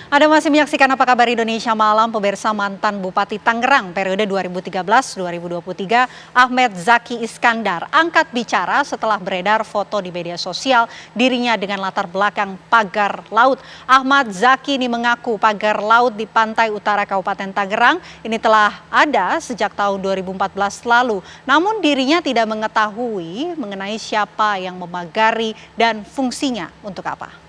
Anda masih menyaksikan Apa Kabar Indonesia Malam, pemirsa. Mantan Bupati Tangerang periode 2013-2023 Ahmed Zaki Iskandar angkat bicara setelah beredar foto di media sosial dirinya dengan latar belakang pagar laut. Ahmad Zaki ini mengaku pagar laut di pantai utara Kabupaten Tangerang ini telah ada sejak tahun 2014 lalu. Namun dirinya tidak mengetahui mengenai siapa yang memagari dan fungsinya untuk apa.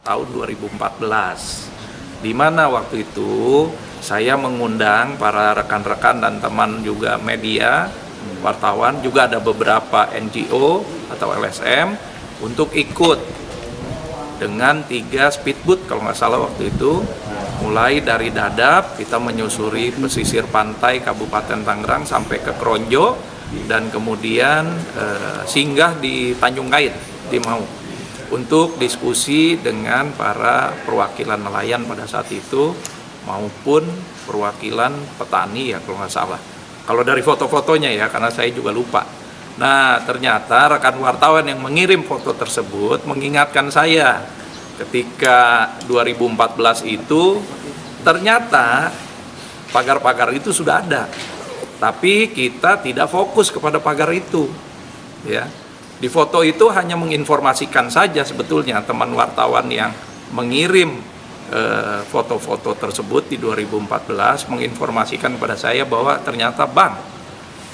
Tahun 2014, di mana waktu itu saya mengundang para rekan-rekan dan teman juga media, wartawan, juga ada beberapa NGO atau LSM untuk ikut dengan 3 speedboat kalau nggak salah waktu itu, mulai dari Dadap kita menyusuri pesisir pantai Kabupaten Tangerang sampai ke Kronjo dan kemudian singgah di Tanjung Kait di Mau, untuk diskusi dengan para perwakilan nelayan pada saat itu maupun perwakilan petani ya kalau nggak salah. Kalau dari foto-fotonya ya, karena saya juga lupa. Nah, ternyata rekan wartawan yang mengirim foto tersebut mengingatkan saya ketika 2014 itu ternyata pagar-pagar itu sudah ada. Tapi kita tidak fokus kepada pagar itu. Ya. Di foto itu hanya menginformasikan saja sebetulnya teman wartawan yang mengirim foto-foto tersebut di 2014 menginformasikan kepada saya bahwa ternyata Bang,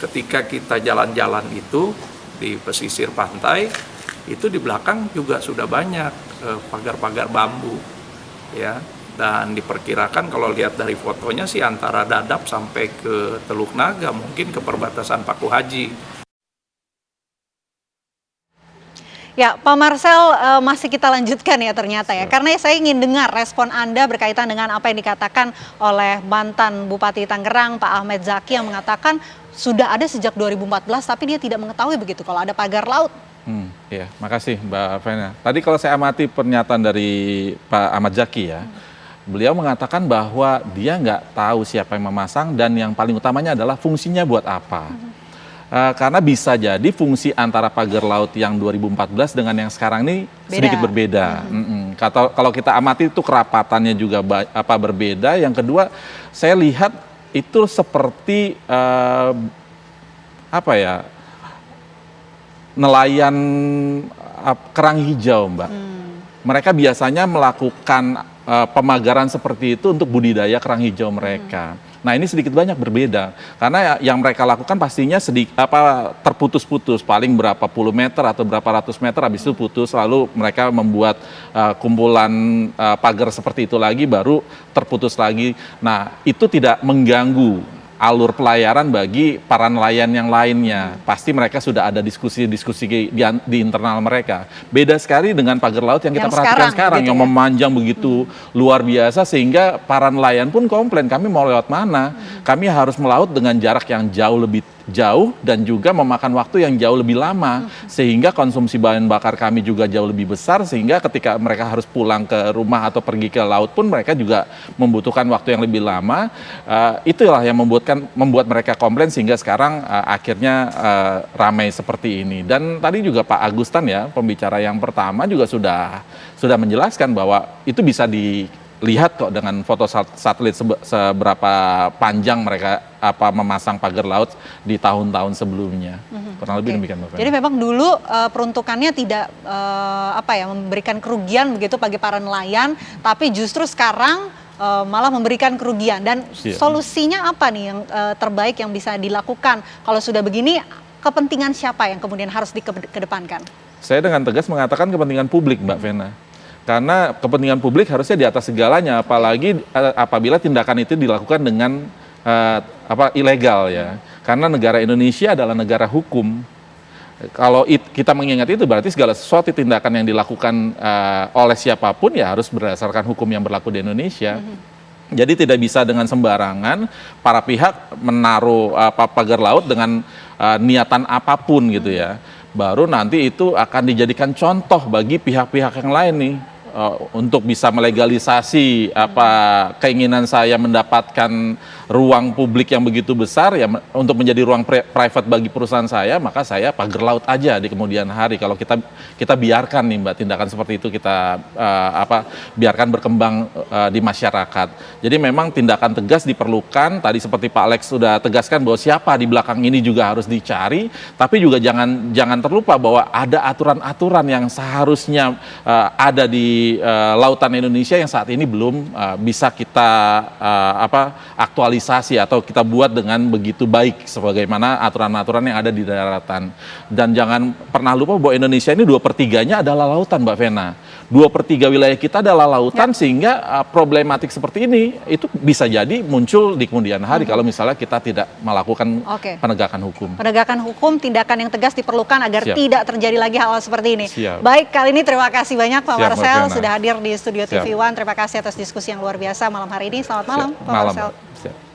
ketika kita jalan-jalan itu di pesisir pantai itu di belakang juga sudah banyak pagar-pagar bambu ya, dan diperkirakan kalau lihat dari fotonya sih antara Dadap sampai ke Teluk Naga, mungkin ke perbatasan Paku Haji. Ya, Pak Marcel, masih kita lanjutkan ya ternyata ya. Karena saya ingin dengar respon Anda berkaitan dengan apa yang dikatakan oleh mantan Bupati Tangerang, Pak Ahmed Zaki, yang mengatakan sudah ada sejak 2014 tapi dia tidak mengetahui begitu kalau ada pagar laut. Ya, makasih Mbak Vena. Tadi kalau saya amati pernyataan dari Pak Ahmad Zaki ya, beliau mengatakan bahwa dia nggak tahu siapa yang memasang dan yang paling utamanya adalah fungsinya buat apa. Karena bisa jadi fungsi antara pagar laut yang 2014 dengan yang sekarang ini sedikit berbeda. Kalau kita amati itu kerapatannya juga berbeda. Yang kedua, saya lihat itu seperti nelayan kerang hijau, Mbak. Mereka biasanya melakukan pemagaran seperti itu untuk budidaya kerang hijau mereka. Nah, ini sedikit banyak berbeda karena yang mereka lakukan pastinya terputus-putus, paling berapa puluh meter atau berapa ratus meter, habis itu putus, lalu mereka membuat kumpulan pagar seperti itu lagi, baru terputus lagi. Nah, itu tidak mengganggu alur pelayaran bagi para nelayan yang lainnya. Pasti mereka sudah ada diskusi-diskusi di internal mereka. Beda sekali dengan pagar laut yang kita perhatikan sekarang gitu, yang memanjang begitu luar biasa sehingga para nelayan pun komplain, kami mau lewat mana? Kami harus melaut dengan jarak yang jauh lebih jauh dan juga memakan waktu yang jauh lebih lama, sehingga konsumsi bahan bakar kami juga jauh lebih besar, sehingga ketika mereka harus pulang ke rumah atau pergi ke laut pun mereka juga membutuhkan waktu yang lebih lama. Itulah yang membuat mereka komplain sehingga sekarang akhirnya ramai seperti ini. Dan tadi juga Pak Agustan ya, pembicara yang pertama juga sudah menjelaskan bahwa itu bisa dilihat kok dengan foto satelit seberapa panjang mereka memasang pagar laut di tahun-tahun sebelumnya. Kurang lebih demikian, Mbak. Jadi memang dulu peruntukannya tidak memberikan kerugian begitu bagi para nelayan, tapi justru sekarang malah memberikan kerugian. Dan solusinya apa nih yang terbaik yang bisa dilakukan? Kalau sudah begini, kepentingan siapa yang kemudian harus dikedepankan? Saya dengan tegas mengatakan kepentingan publik, Mbak Vena. Karena kepentingan publik harusnya di atas segalanya, apalagi apabila tindakan itu dilakukan dengan ilegal ya. Karena negara Indonesia adalah negara hukum. Kalau kita mengingat itu berarti segala sesuatu tindakan yang dilakukan oleh siapapun ya harus berdasarkan hukum yang berlaku di Indonesia. Jadi tidak bisa dengan sembarangan para pihak menaruh pagar laut dengan niatan apapun gitu ya. Baru nanti itu akan dijadikan contoh bagi pihak-pihak yang lain nih. untuk bisa melegalisasi keinginan saya mendapatkan ruang publik yang begitu besar ya untuk menjadi ruang private bagi perusahaan saya, maka saya pagar laut aja di kemudian hari. Kalau kita biarkan nih Mbak tindakan seperti itu kita biarkan berkembang di masyarakat. Jadi memang tindakan tegas diperlukan. Tadi seperti Pak Alex sudah tegaskan bahwa siapa di belakang ini juga harus dicari, tapi juga jangan terlupa bahwa ada aturan-aturan yang seharusnya ada di lautan Indonesia yang saat ini belum bisa kita aktualisasi atau kita buat dengan begitu baik sebagaimana aturan-aturan yang ada di daratan. Dan jangan pernah lupa bahwa Indonesia ini 2/3-nya adalah lautan, Mbak Vena. 2/3 wilayah kita adalah lautan, sehingga problematik seperti ini itu bisa jadi muncul di kemudian hari kalau misalnya kita tidak melakukan penegakan hukum. Penegakan hukum, tindakan yang tegas diperlukan agar tidak terjadi lagi hal seperti ini. Siap. Baik, kali ini terima kasih banyak Pak Marcel Mbak sudah hadir di studio TV Siap. One. Terima kasih atas diskusi yang luar biasa malam hari ini. Selamat malam, Pak Marcel. Siap.